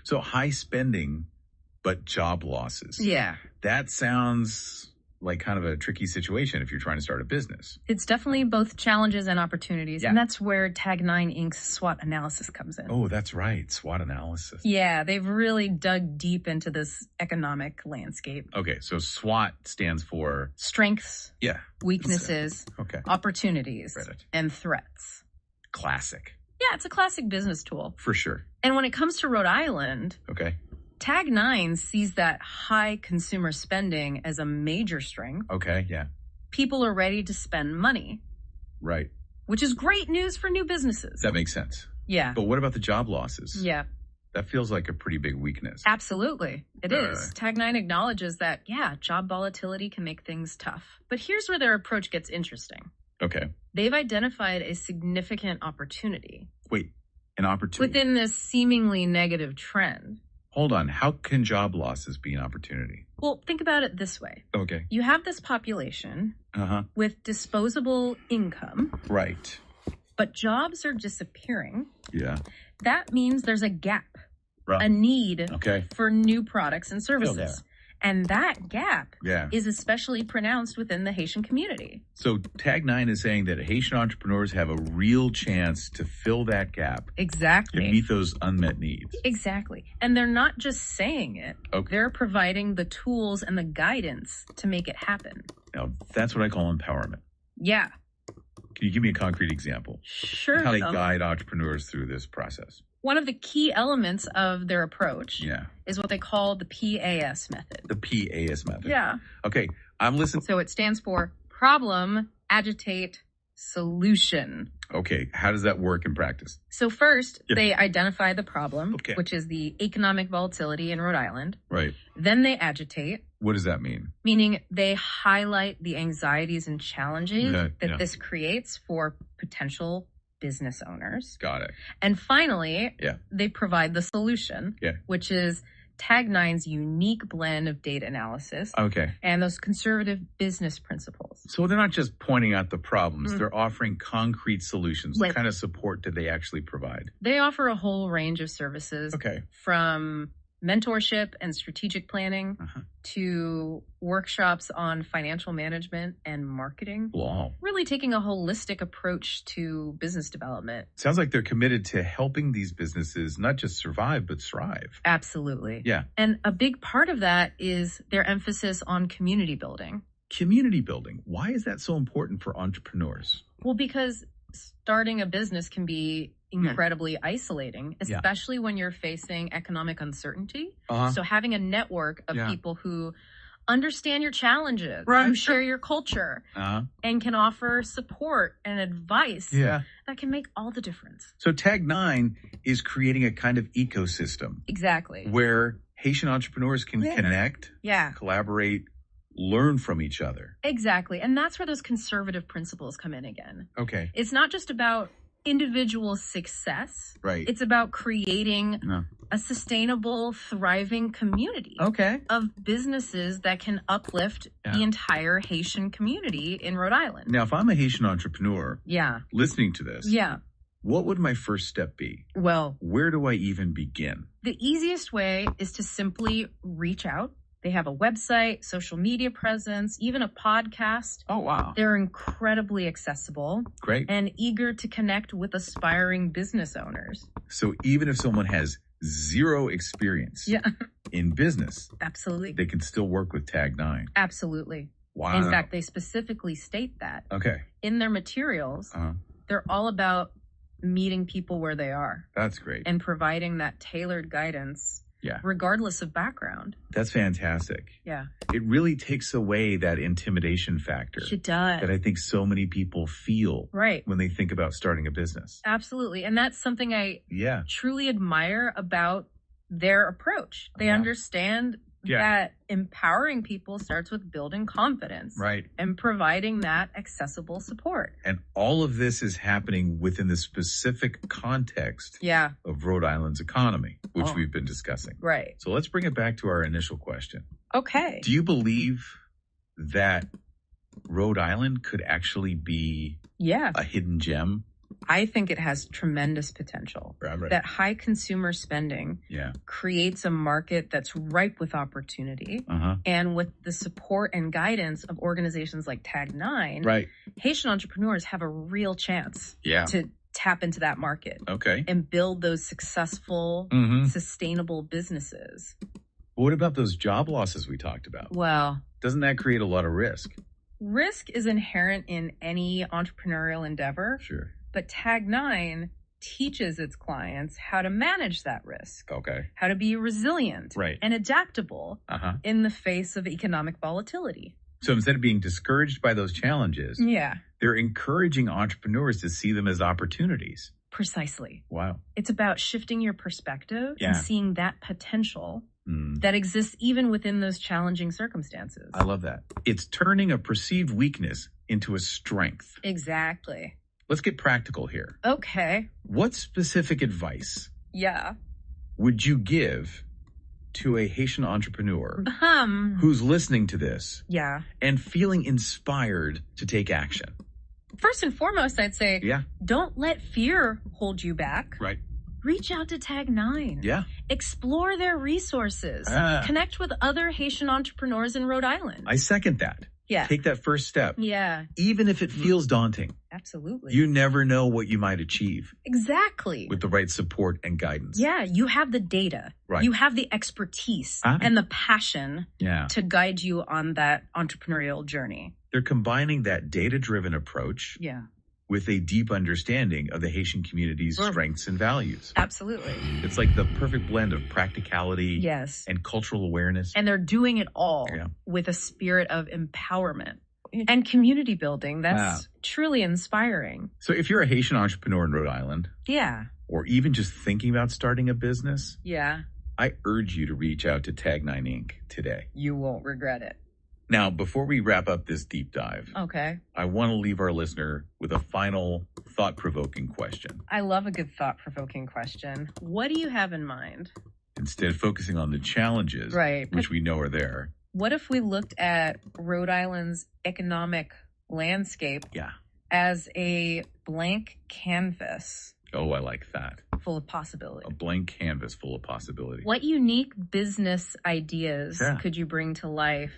So high spending, but job losses. Yeah. That sounds like kind of a tricky situation if you're trying to start a business. It's definitely both challenges and opportunities. And that's where Tag 9 Inc.'s SWOT analysis comes in. Oh, that's right. SWOT analysis. Yeah, they've really dug deep into this economic landscape. Okay, so SWOT stands for strengths, weaknesses, opportunities, and threats. Classic. Yeah, it's a classic business tool. For sure. And when it comes to Rhode Island, Tag 9 sees that high consumer spending as a major strength. Okay, yeah. People are ready to spend money. Right. Which is great news for new businesses. That makes sense. Yeah. But what about the job losses? Yeah. That feels like a pretty big weakness. Absolutely. It is. Tag 9 acknowledges that, job volatility can make things tough. But here's where their approach gets interesting. Okay. They've identified a significant opportunity. Wait, an opportunity? Within this seemingly negative trend. Hold on. How can job losses be an opportunity? Well, think about it this way. Okay. You have this population with disposable income. Right. but jobs are disappearing. Yeah. That means there's a gap, Right. a need Okay. for new products and there. services. And that gap Yeah. is especially pronounced within the Haitian community. So Tag 9 is saying that Haitian entrepreneurs have a real chance to fill that gap Exactly. and meet those unmet needs. Exactly. And they're not just saying it. Okay. They're providing the tools and the guidance to make it happen. Now, that's what I call empowerment. Yeah. Can you give me a concrete example? Sure. How they guide entrepreneurs through this process? One of the key elements of their approach Yeah. is what they call the PAS method. The PAS method. Yeah. Okay. I'm listening. So it stands for problem, agitate, solution. Okay. How does that work in practice? So first, Yeah. they identify the problem, Okay. which is the economic volatility in Rhode Island. Right. Then they agitate, What does that mean? meaning they highlight the anxieties and challenges Yeah, that yeah. this creates for potential business owners. Got it. And finally, Yeah. they provide the solution, Yeah. which is Tag 9's unique blend of data analysis Okay. and those conservative business principles. So they're not just pointing out the problems, Mm. they're offering concrete solutions. What With- kind of support do they actually provide? They offer a whole range of services Okay. from mentorship and strategic planning Uh-huh. to workshops on financial management and marketing. Wow. Really taking a holistic approach to business development. Sounds like they're committed to helping these businesses not just survive, but thrive. Absolutely. Yeah. And a big part of that is their emphasis on community building. Community building. Why is that so important for entrepreneurs? Well, because starting a business can be incredibly isolating, Yeah. especially when you're facing economic uncertainty. Uh-huh. So having a network of Yeah. people who understand your challenges, Right. who share your culture, Uh-huh. and can offer support and advice, Yeah. that can make all the difference. So Tag 9 is creating a kind of ecosystem Exactly. where Haitian entrepreneurs can Yeah. connect, Yeah, collaborate, learn from each other. exactly. And that's where those conservative principles come in again. Okay. It's not just about individual success. Right. It's about creating No. a sustainable, thriving community Okay. of businesses that can uplift Yeah. the entire Haitian community in Rhode Island. Now, if I'm a Haitian entrepreneur Yeah. listening to this, Yeah. what would my first step be? Well, Where do I even begin? the easiest way is to simply reach out. They have a website, social media presence, even a podcast. Oh, wow. They're incredibly accessible Great. and eager to connect with aspiring business owners. So even if someone has zero experience Yeah, in business, absolutely. they can still work with Tag 9. Absolutely. Wow. In fact, they specifically state that Okay. in their materials. Uh-huh. They're all about meeting people where they are That's great. and providing that tailored guidance, Yeah. regardless of background. That's fantastic. Yeah, It really takes away that intimidation factor it does. that I think so many people feel Right. when they think about starting a business. Absolutely. And that's something I Yeah. truly admire about their approach. They Yeah. understand Yeah. that empowering people starts with building confidence Right. and providing that accessible support. And all of this is happening within the specific context Yeah, of Rhode Island's economy, which Oh. we've been discussing. right. So let's bring it back to our initial question. Okay. Do you believe that Rhode Island could actually be Yeah, a hidden gem? I think it has tremendous potential. Right. That high consumer spending Yeah. creates a market that's ripe with opportunity. Uh-huh. And with the support and guidance of organizations like Tag 9, Right. Haitian entrepreneurs have a real chance Yeah. to tap into that market Okay. and build those successful, Mm-hmm. sustainable businesses. What about those job losses we talked about? Well, Doesn't that create a lot of risk? risk is inherent in any entrepreneurial endeavor, Sure. but Tag 9 teaches its clients how to manage that risk, Okay. how to be resilient Right. and adaptable Uh-huh. in the face of economic volatility. So instead of being discouraged by those challenges, Yeah, they're encouraging entrepreneurs to see them as opportunities. precisely. Wow. It's about shifting your perspective Yeah. and seeing that potential Mm. that exists even within those challenging circumstances. I love that. It's turning a perceived weakness into a strength. Exactly. Let's get practical here. Okay. What specific advice Yeah. would you give to a Haitian entrepreneur who's listening to this Yeah. and feeling inspired to take action? First and foremost, I'd say, Yeah. don't let fear hold you back. Right. Reach out to Tag 9. Yeah. Explore their resources. Connect with other Haitian entrepreneurs in Rhode Island. I second that. Yeah. Take that first step. Yeah, Even if it feels daunting, absolutely. you never know what you might achieve Exactly. with the right support and guidance. Yeah, you have the data. Right. You have the expertise Ah. and the passion Yeah. to guide you on that entrepreneurial journey. They're combining that data-driven approach Yeah, with a deep understanding of the Haitian community's Sure. strengths and values. absolutely. It's like the perfect blend of practicality Yes. and cultural awareness. And they're doing it all Yeah. with a spirit of empowerment and community building. That's truly inspiring. So if you're a Haitian entrepreneur in Rhode Island, Yeah. or even just thinking about starting a business, Yeah. I urge you to reach out to Tag 9 Inc. today. You won't regret it. Now, before we wrap up this deep dive, Okay. I want to leave our listener with a final thought-provoking question. I love a good thought-provoking question. What do you have in mind? Instead of focusing on the challenges, Right. which we know are there, What if we looked at Rhode Island's economic landscape yeah. as a blank canvas Oh, I like that. full of possibility? A blank canvas full of possibility. What unique business ideas Yeah. could you bring to life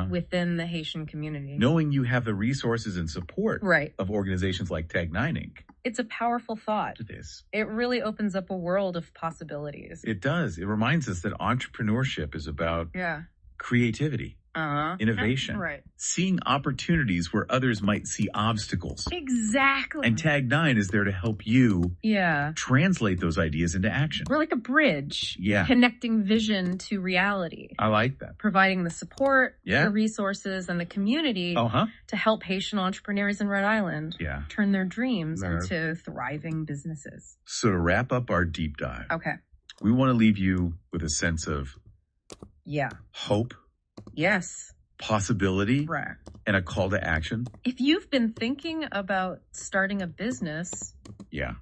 within the Haitian community? Knowing you have the resources and support Right. of organizations like Tag 9 Inc. It's a powerful thought. It is. It really opens up a world of possibilities. It does. It reminds us that entrepreneurship is about Yeah. creativity, Uh-huh. innovation, Right. seeing opportunities where others might see obstacles. Exactly. And Tag 9 is there to help you Yeah. translate those ideas into action. We're like a bridge. Yeah. Connecting vision to reality. I like that. Providing the support, Yeah. the resources, and the community Uh-huh. to help Haitian entrepreneurs in Rhode Island Yeah. turn their dreams Right. into thriving businesses. So to wrap up our deep dive, Okay. we want to leave you with a sense of Yeah. hope, Yes. possibility, Right. and a call to action. If you've been thinking about starting a business, Yeah.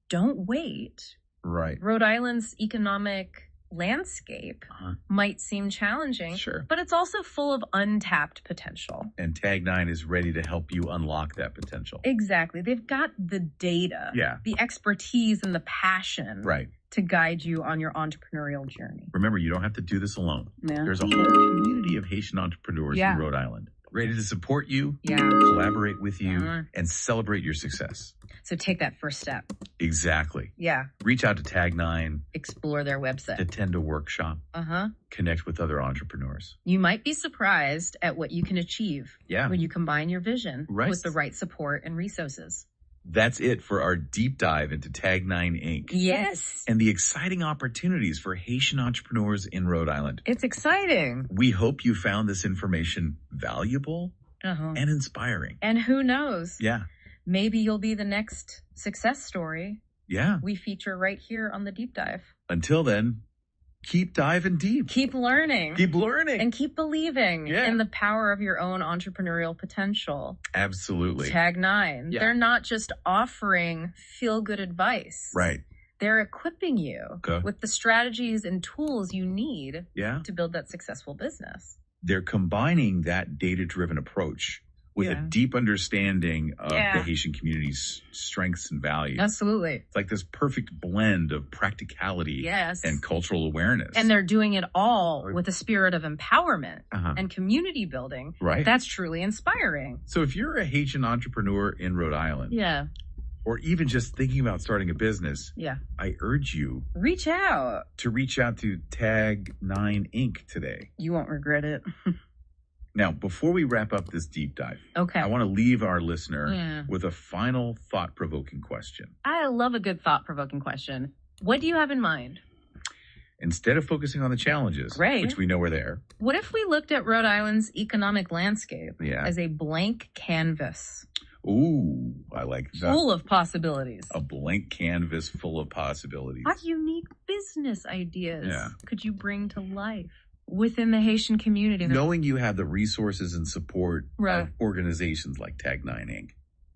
don't wait. Right. Rhode Island's economic landscape Uh-huh. might seem challenging, Sure. but it's also full of untapped potential. And Tag 9 is ready to help you unlock that potential. Exactly. They've got the data, Yeah. the expertise, and the passion Right. to guide you on your entrepreneurial journey. Remember, you don't have to do this alone. Yeah. There's a whole community of Haitian entrepreneurs Yeah. in Rhode Island ready to support you, Yeah. collaborate with you, Uh-huh. and celebrate your success. So take that first step. Exactly. Yeah. Reach out to Tag 9, Explore their website. attend a workshop, Uh-huh. connect with other entrepreneurs. You might be surprised at what you can achieve Yeah. when you combine your vision Right. with the right support and resources. That's it for our deep dive into Tag 9 Inc. Yes. and the exciting opportunities for Haitian entrepreneurs in Rhode Island. It's exciting. We hope you found this information valuable Uh-huh. and inspiring. And who knows? Yeah. Maybe you'll be the next success story Yeah. we feature right here on the Deep Dive. Until then, keep diving deep. Keep learning. Keep learning. And keep believing Yeah. in the power of your own entrepreneurial potential. Absolutely. Tag 9. Yeah. They're not just offering feel-good advice. Right. They're equipping you Okay. with the strategies and tools you need Yeah. to build that successful business. They're combining that data-driven approach with Yeah. a deep understanding of Yeah. the Haitian community's strengths and values. Absolutely. It's like this perfect blend of practicality Yes. and cultural awareness. And they're doing it all with a spirit of empowerment Uh-huh. and community building. Right. That's truly inspiring. So if you're a Haitian entrepreneur in Rhode Island, Yeah. or even just thinking about starting a business, Yeah. I urge you Reach out. to reach out to Tag 9 Inc. today. You won't regret it. Now, before we wrap up this deep dive, Okay. I want to leave our listener Yeah. with a final thought-provoking question. I love a good thought-provoking question. What do you have in mind? Instead of focusing on the challenges, Right. which we know are there, What if we looked at Rhode Island's economic landscape Yeah. as a blank canvas ooh, I like that. full of possibilities? A blank canvas full of possibilities. What unique business ideas Yeah. could you bring to life within the Haitian community? Knowing you have the resources and support Right. of organizations like Tag 9 Inc.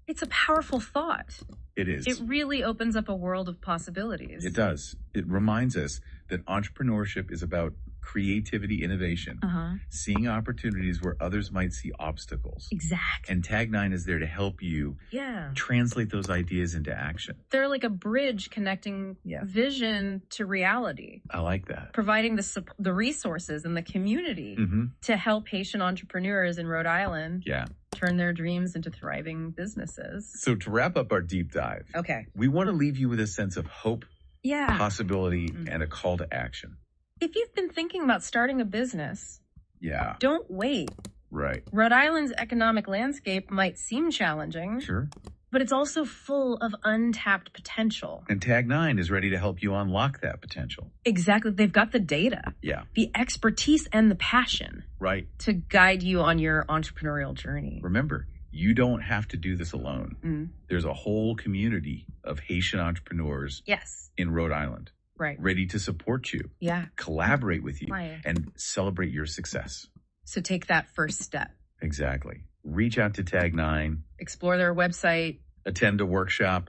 It's a powerful thought. It is. It really opens up a world of possibilities. It does. It reminds us that entrepreneurship is about creativity, innovation, seeing opportunities where others might see obstacles. Exactly. And Tag 9 is there to help you translate those ideas into action. They're like a bridge connecting vision to reality. I like that. Providing the resources and the community to help Haitian entrepreneurs in Rhode Island turn their dreams into thriving businesses. So to wrap up our deep dive, we want to leave you with a sense of hope, possibility, and a call to action. If you've been thinking about starting a business, don't wait. Right. Rhode Island's economic landscape might seem challenging. Sure. But it's also full of untapped potential. And Tag 9 is ready to help you unlock that potential. Exactly. They've got the data, the expertise, and the passion to guide you on your entrepreneurial journey. Remember, you don't have to do this alone. There's a whole community of Haitian entrepreneurs in Rhode Island ready to support you, collaborate with you, and celebrate your success. So take that first step. Exactly. Reach out to Tag 9. Explore their website. Attend a workshop.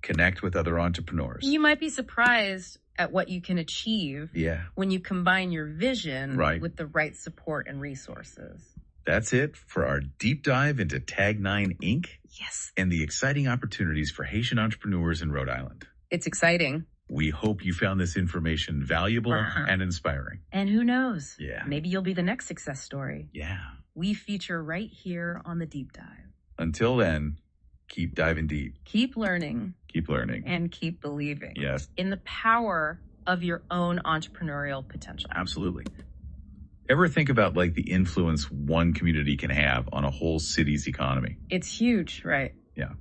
Connect with other entrepreneurs. You might be surprised at what you can achieve when you combine your vision with the right support and resources. That's it for our deep dive into Tag 9 Inc. Yes. And the exciting opportunities for Haitian entrepreneurs in Rhode Island. It's exciting. We hope you found this information valuable and inspiring. And who knows? Maybe you'll be the next success story. Yeah. We feature right here on the Deep Dive. Until then, keep diving deep. Keep learning. Keep learning. And keep believing. Yes. In the power of your own entrepreneurial potential. Absolutely. Ever think about like the influence one community can have on a whole city's economy? It's huge, right? Yeah.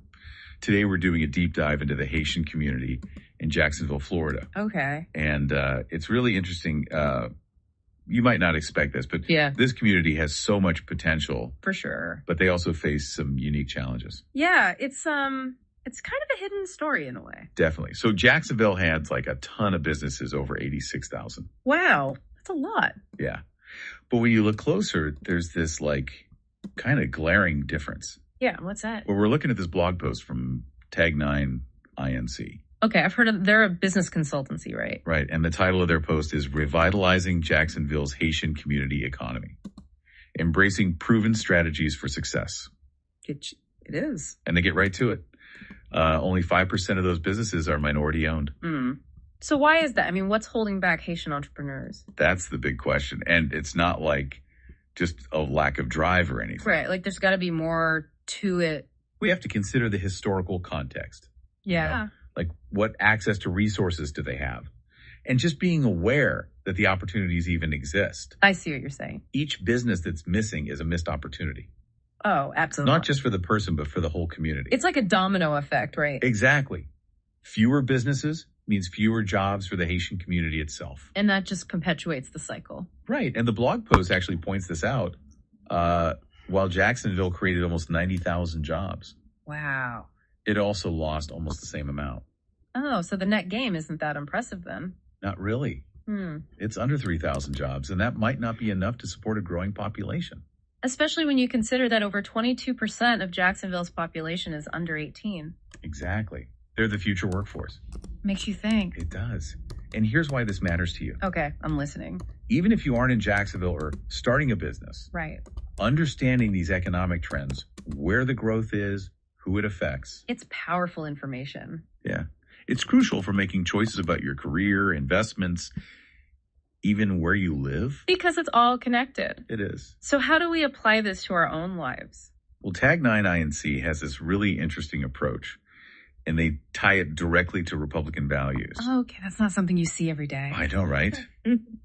Today we're doing a deep dive into the Haitian community in Jacksonville, Florida. Okay. And it's really interesting. You might not expect this, but this community has so much potential. For sure. But they also face some unique challenges. Yeah, it's kind of a hidden story in a way. Definitely. So Jacksonville had like a ton of businesses, over 86,000. Wow. That's a lot. Yeah. But when you look closer, there's this like kind of glaring difference. Yeah, what's that? Well, we're looking at this blog post from Tag 9 INC. Okay, I've heard of, they're a business consultancy, right? Right, and the title of their post is Revitalizing Jacksonville's Haitian Community Economy, Embracing Proven Strategies for Success. It is. And they get right to it. Only 5% of those businesses are minority owned. So why is that? I mean, what's holding back Haitian entrepreneurs? That's the big question. And it's not like just a lack of drive or anything. Right, like there's got to be more to it. We have to consider the historical context. Yeah. You know? Like what access to resources do they have? And just being aware that the opportunities even exist. I see what you're saying. Each business that's missing is a missed opportunity. Oh, absolutely. Not just for the person, but for the whole community. It's like a domino effect, right? Exactly. Fewer businesses means fewer jobs for the Haitian community itself. And that just perpetuates the cycle. Right. And the blog post actually points this out. While Jacksonville created almost 90,000 jobs. Wow. It also lost almost the same amount. Oh, so the net gain isn't that impressive then? Not really. It's under 3,000 jobs, and that might not be enough to support a growing population. Especially when you consider that over 22% of Jacksonville's population is under 18. Exactly. They're the future workforce. Makes you think. It does. And here's why this matters to you. Okay, I'm listening. Even if you aren't in Jacksonville or starting a business, right? Understanding these economic trends, where the growth is, who it affects. It's powerful information. Yeah. It's crucial for making choices about your career, investments, even where you live. Because it's all connected. It is. So how do we apply this to our own lives? Well, Tag 9 INC has this really interesting approach, and they tie it directly to Republican values. Okay, that's not something you see every day. I know, right?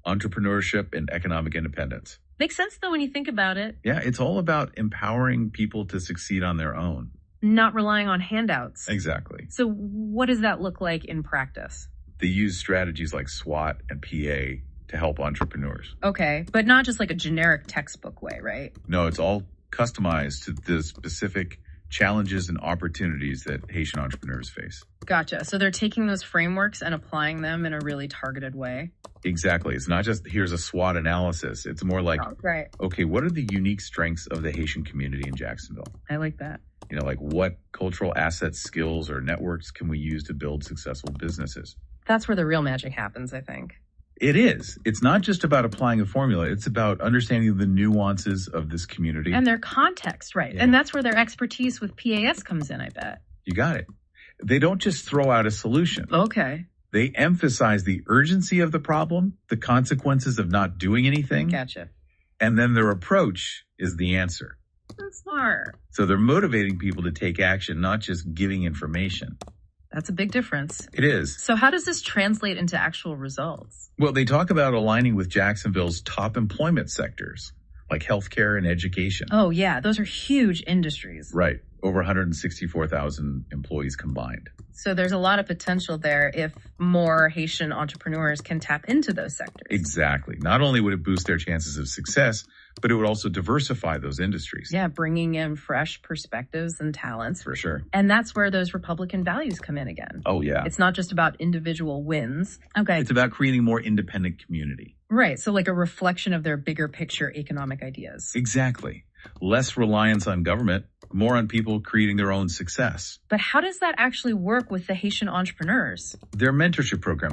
Entrepreneurship and economic independence. Makes sense, though, when you think about it. Yeah, it's all about empowering people to succeed on their own. Not relying on handouts. Exactly. So what does that look like in practice? They use strategies like SWOT and PA to help entrepreneurs. Okay, but not just like a generic textbook way, right? No, it's all customized to the specific challenges and opportunities that Haitian entrepreneurs face. Gotcha. So they're taking those frameworks and applying them in a really targeted way. Exactly. It's not just here's a SWOT analysis. It's more like, okay, what are the unique strengths of the Haitian community in Jacksonville? I like that. You know, like what cultural assets, skills, or networks can we use to build successful businesses? That's where the real magic happens, I think. It is. It's not just about applying a formula. It's about understanding the nuances of this community. And their context, right. Yeah. And that's where their expertise with PAS comes in, I bet. You got it. They don't just throw out a solution. Okay. They emphasize the urgency of the problem, the consequences of not doing anything, Gotcha. and then their approach is the answer. That's smart. So they're motivating people to take action, not just giving information. That's a big difference. It is. So how does this translate into actual results? Well, they talk about aligning with Jacksonville's top employment sectors, like healthcare and education. Oh, yeah. Those are huge industries. Right. Over 164,000 employees combined. So there's a lot of potential there if more Haitian entrepreneurs can tap into those sectors. Exactly. Not only would it boost their chances of success, but it would also diversify those industries. Yeah, bringing in fresh perspectives and talents. For sure. And that's where those Republican values come in again. Oh, yeah. It's not just about individual wins. Okay. It's about creating more independent community. Right. So like a reflection of their bigger picture economic ideas. Exactly. Less reliance on government, more on people creating their own success. But how does that actually work with the Haitian entrepreneurs? Their mentorship programs